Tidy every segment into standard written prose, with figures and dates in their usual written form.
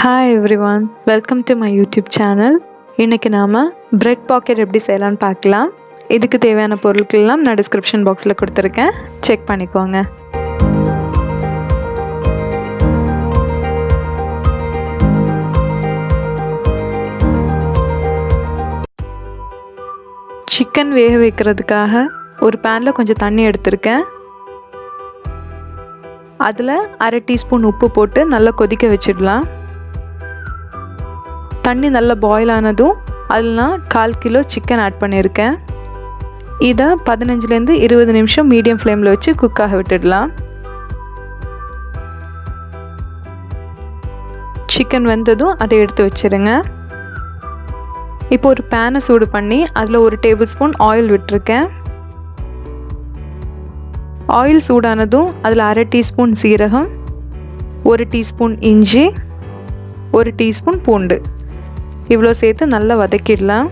Hi everyone, welcome to my YouTube channel. இன்னைக்கு நாம bread packet எப்படி செய்யலாம்னு பார்க்கலாம். இதுக்கு தேவையான பொருட்கள் எல்லாம் நான் டிஸ்கிரிப்ஷன் பாக்ஸ்ல கொடுத்திருக்கேன். செக் பண்ணிக்கோங்க. சிக்கன் வேக வைக்கிறதுக்காக ஒரு பேன்ல கொஞ்சம் தண்ணி எடுத்திருக்கேன். அதில் 1/2 டீஸ்பூன் உப்பு போட்டு நல்லா கொதிக்க வச்சிடலாம். தண்ணி நல்லா பாயில் ஆனதும் அதில் நான் 1/4 கிலோ சிக்கன் ஆட் பண்ணியிருக்கேன். இதை 15லேருந்து 20 நிமிஷம் மீடியம் ஃப்ளேமில் வச்சு குக்காக விட்டுடலாம். சிக்கன் வெந்ததும் அதை எடுத்து வச்சிடுங்க. இப்போ ஒரு பேனை சூடு பண்ணி அதில் 1 டேபிள் ஸ்பூன் ஆயில் விட்டுருக்கேன். ஆயில் சூடானதும் அதில் 1/2 டீஸ்பூன் சீரகம், 1 டீஸ்பூன் இஞ்சி, 1 டீஸ்பூன் பூண்டு இவ்வளோ சேர்த்து நல்லா வதக்கிடலாம்.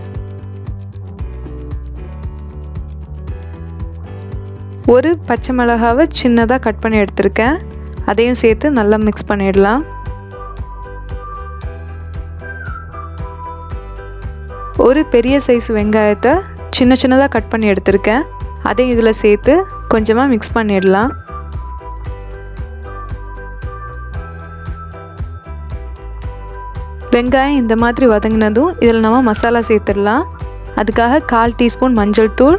ஒரு பச்சை மிளகாவை சின்னதாக கட் பண்ணி எடுத்திருக்கேன். அதையும் சேர்த்து நல்லா மிக்ஸ் பண்ணிடலாம். ஒரு பெரிய சைஸ் வெங்காயத்தை சின்ன சின்னதாக கட் பண்ணி எடுத்திருக்கேன். அதையும் இதில் சேர்த்து கொஞ்சமாக மிக்ஸ் பண்ணிடலாம். வெங்காயம் இந்த மாதிரி வதங்கினதும் இதில் நம்ம மசாலா சேர்த்துடலாம். அதுக்காக 1/4 டீஸ்பூன் மஞ்சள் தூள்,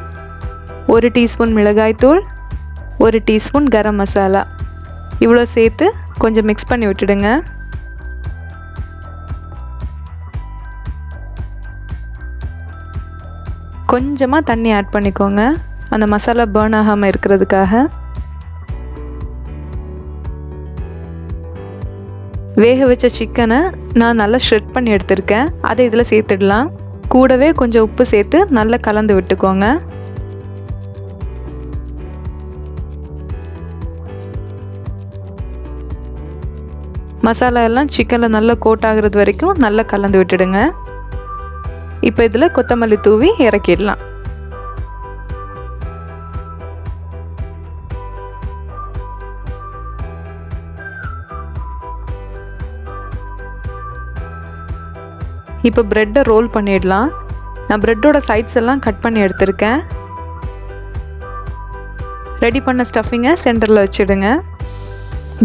1 டீஸ்பூன் மிளகாய் தூள், 1 டீஸ்பூன் கரம் மசாலா இவ்வளோ சேர்த்து கொஞ்சம் மிக்ஸ் பண்ணி விட்டுடுங்க. கொஞ்சமாக தண்ணி ஆட் பண்ணிக்கோங்க, அந்த மசாலா பர்ன் ஆகாமல் இருக்கிறதுக்காக. வேக வச்ச சிக்கனை நான் நல்லா ஷ்ரெட் பண்ணி எடுத்திருக்கேன். அதை இதில் சேர்த்துடலாம். கூடவே கொஞ்சம் உப்பு சேர்த்து நல்லா கலந்து விட்டுக்கோங்க. மசாலா எல்லாம் சிக்கனில் நல்லா கோட் ஆகுறது வரைக்கும் நல்லா கலந்து விட்டுடுங்க. இப்போ இதில் கொத்தமல்லி தூவி இறக்கிடலாம். இப்போ ப்ரெட்டை ரோல் பண்ணிடலாம். நான் ப்ரெட்டோட சைட்ஸ் எல்லாம் கட் பண்ணி எடுத்திருக்கேன். ரெடி பண்ண ஸ்டஃபிங்கை சென்டரில் வச்சுடுங்க.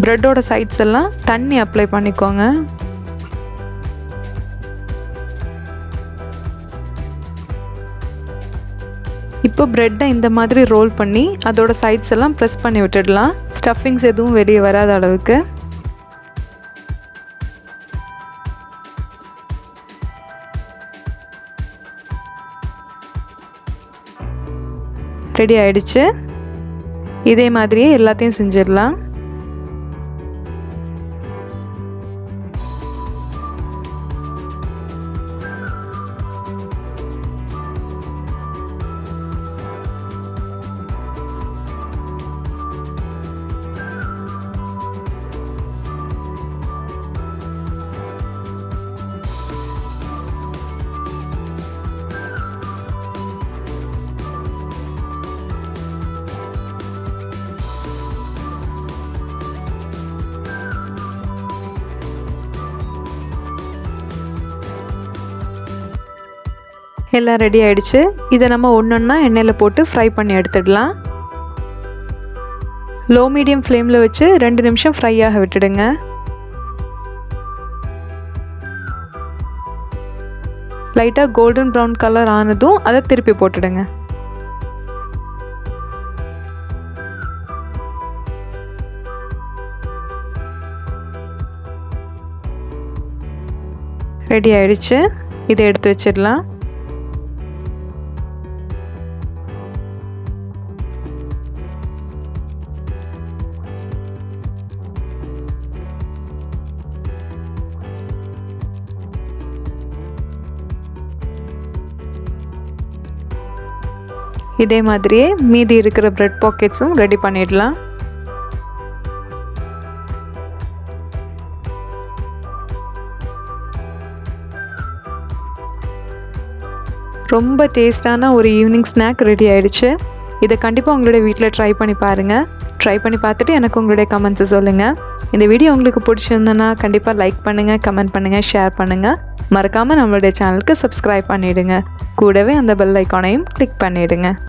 ப்ரெட்டோட சைட்ஸ் எல்லாம் தண்ணி அப்ளை பண்ணிக்கோங்க. இப்போ ப்ரெட்டை இந்த மாதிரி ரோல் பண்ணி அதோட சைட்ஸ் எல்லாம் ப்ரெஸ் பண்ணி விட்டுடலாம். ஸ்டஃபிங்ஸ் எதுவும் வெளியே வராத அளவுக்கு. ரெடி ஆயிடுச்சு. இதே மாதிரியே எல்லாத்தையும் செஞ்சிடலாம். எல்லாம் ரெடி ஆயிடுச்சு. இதை நம்ம ஒன்றொன்னா எண்ணெயில் போட்டு ஃப்ரை பண்ணி எடுத்துடலாம். லோ மீடியம் ஃப்ளேமில் வச்சு 2 நிமிஷம் ஃப்ரை ஆக விட்டுடுங்க. லைட்டாக கோல்டன் ப்ரௌன் கலர் ஆனதும் அதை திருப்பி போட்டுடுங்க. ரெடி ஆயிடுச்சு. இதை எடுத்து வச்சிடலாம். இதே மாதிரியே மீதி இருக்கிற பிரெட் பாக்கெட்ஸும் ரெடி பண்ணிடலாம். ரொம்ப டேஸ்டான ஒரு ஈவினிங் ஸ்நாக் ரெடி ஆயிடுச்சு. இதை கண்டிப்பாக உங்களுடைய வீட்டில் ட்ரை பண்ணி பாருங்கள். ட்ரை பண்ணி பார்த்துட்டு எனக்கு உங்களுடைய கமெண்ட்ஸை சொல்லுங்கள். இந்த வீடியோ உங்களுக்கு பிடிச்சிருந்ததுன்னா கண்டிப்பாக லைக் பண்ணுங்கள், கமெண்ட் பண்ணுங்கள், ஷேர் பண்ணுங்கள். மறக்காமல் நம்மளுடைய சேனலுக்கு சப்ஸ்கிரைப் பண்ணிவிடுங்க. கூடவே அந்த பெல் ஐக்கானையும் கிளிக் பண்ணிவிடுங்க.